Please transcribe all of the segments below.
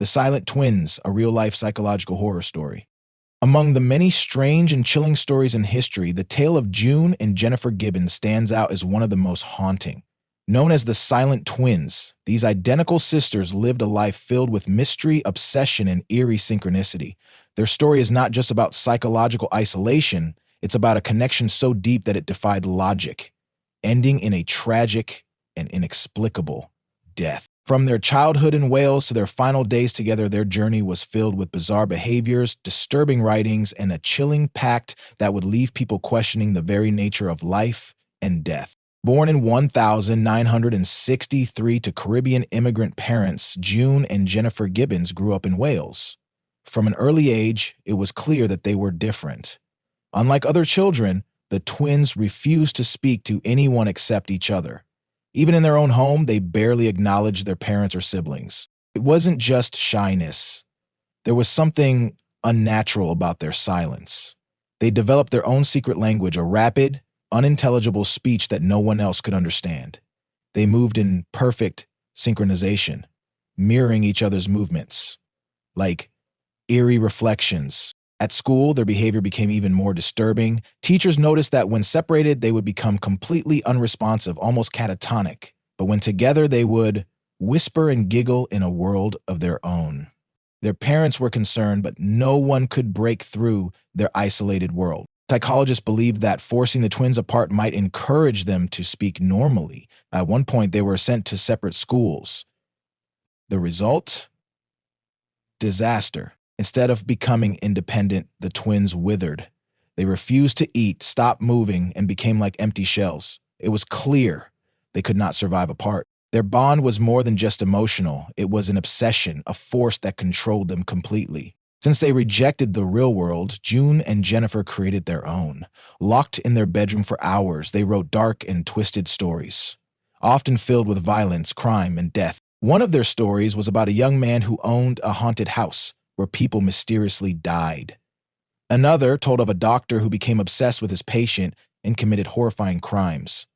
The Silent Twins, a real-life psychological horror story. Among the many strange and chilling stories in history, the tale of June and Jennifer Gibbons stands out as one of the most haunting. Known as the Silent Twins, these identical sisters lived a life filled with mystery, obsession, and eerie synchronicity. Their story is not just about psychological isolation, it's about a connection so deep that it defied logic, ending in a tragic and inexplicable death. From their childhood in Wales to their final days together, their journey was filled with bizarre behaviors, disturbing writings, and a chilling pact that would leave people questioning the very nature of life and death. Born in 1963 to Caribbean immigrant parents, June and Jennifer Gibbons grew up in Wales. From an early age, it was clear that they were different. Unlike other children, the twins refused to speak to anyone except each other. Even in their own home, they barely acknowledged their parents or siblings. It wasn't just shyness. There was something unnatural about their silence. They developed their own secret language, a rapid, unintelligible speech that no one else could understand. They moved in perfect synchronization, mirroring each other's movements, like eerie reflections. At school, their behavior became even more disturbing. Teachers noticed that when separated, they would become completely unresponsive, almost catatonic. But when together, they would whisper and giggle in a world of their own. Their parents were concerned, but no one could break through their isolated world. Psychologists believed that forcing the twins apart might encourage them to speak normally. At one point, they were sent to separate schools. The result? Disaster. Instead of becoming independent, the twins withered. They refused to eat, stopped moving, and became like empty shells. It was clear they could not survive apart. Their bond was more than just emotional. It was an obsession, a force that controlled them completely. Since they rejected the real world, June and Jennifer created their own. Locked in their bedroom for hours, they wrote dark and twisted stories, often filled with violence, crime, and death. One of their stories was about a young man who owned a haunted house where people mysteriously died. Another told of a doctor who became obsessed with his patient and committed horrifying crimes.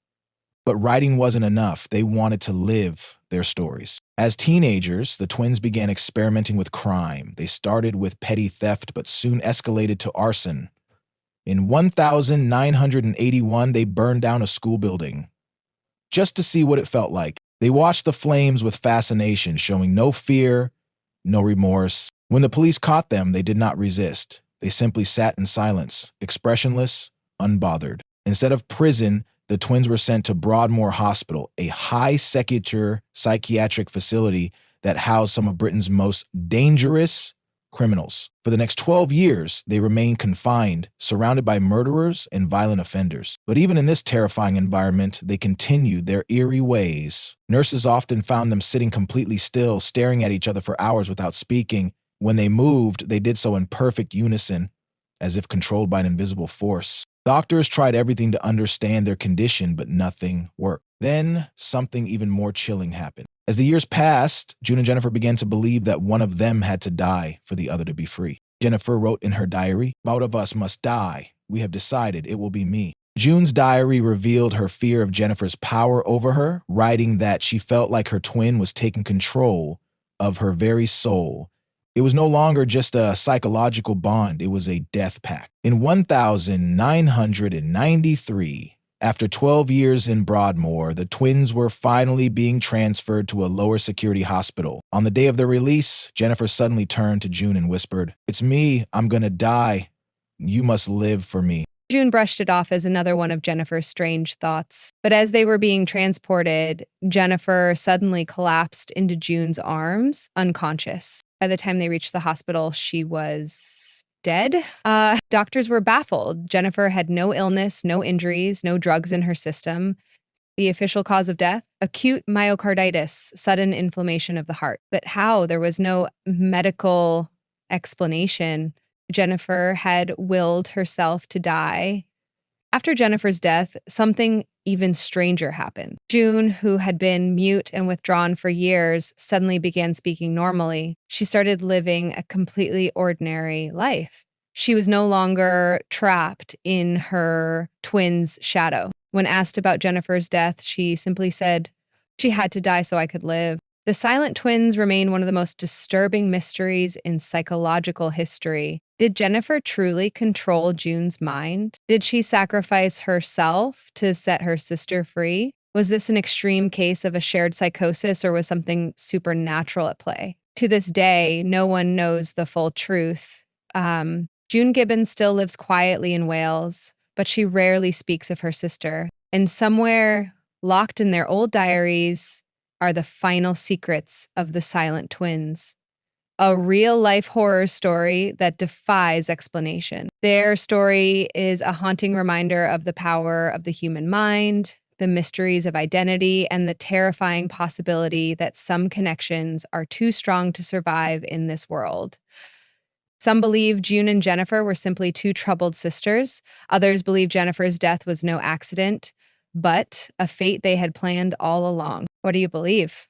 But writing wasn't enough. They wanted to live their stories. As teenagers, the twins began experimenting with crime. They started with petty theft, but soon escalated to arson. In 1981, they burned down a school building just to see what it felt like. They watched the flames with fascination, showing no fear, no remorse. When the police caught them, they did not resist. They simply sat in silence, expressionless, unbothered. Instead of prison, the twins were sent to Broadmoor Hospital, a high-security psychiatric facility that housed some of Britain's most dangerous criminals. For the next 12 years, they remained confined, surrounded by murderers and violent offenders. But even in this terrifying environment, they continued their eerie ways. Nurses often found them sitting completely still, staring at each other for hours without speaking. When they moved, they did so in perfect unison, as if controlled by an invisible force. Doctors tried everything to understand their condition, but nothing worked. Then, something even more chilling happened. As the years passed, June and Jennifer began to believe that one of them had to die for the other to be free. Jennifer wrote in her diary, "Both of us must die. We have decided it will be me." June's diary revealed her fear of Jennifer's power over her, writing that she felt like her twin was taking control of her very soul. It was no longer just a psychological bond, it was a death pact. In 1993, after 12 years in Broadmoor, the twins were finally being transferred to a lower security hospital. On the day of their release, Jennifer suddenly turned to June and whispered, "It's me, I'm gonna die. You must live for me." June brushed it off as another one of Jennifer's strange thoughts. But as they were being transported, Jennifer suddenly collapsed into June's arms, unconscious. By the time they reached the hospital, she was dead. Doctors were baffled. Jennifer had no illness, no injuries, no drugs in her system. The official cause of death? Acute myocarditis, sudden inflammation of the heart. But how? There was no medical explanation. Jennifer had willed herself to die. After Jennifer's death, something even stranger happened. June, who had been mute and withdrawn for years, suddenly began speaking normally. She started living a completely ordinary life. She was no longer trapped in her twin's shadow. When asked about Jennifer's death, she simply said, "She had to die so I could live." The silent twins remain one of the most disturbing mysteries in psychological history. Did Jennifer truly control June's mind? Did she sacrifice herself to set her sister free? Was this an extreme case of a shared psychosis, or was something supernatural at play? To this day, no one knows the full truth. June Gibbons still lives quietly in Wales, but she rarely speaks of her sister. And somewhere locked in their old diaries are the final secrets of the silent twins. A real-life horror story that defies explanation. Their story is a haunting reminder of the power of the human mind, the mysteries of identity, and the terrifying possibility that some connections are too strong to survive in this world. Some believe June and Jennifer were simply two troubled sisters. Others believe Jennifer's death was no accident, but a fate they had planned all along. What do you believe?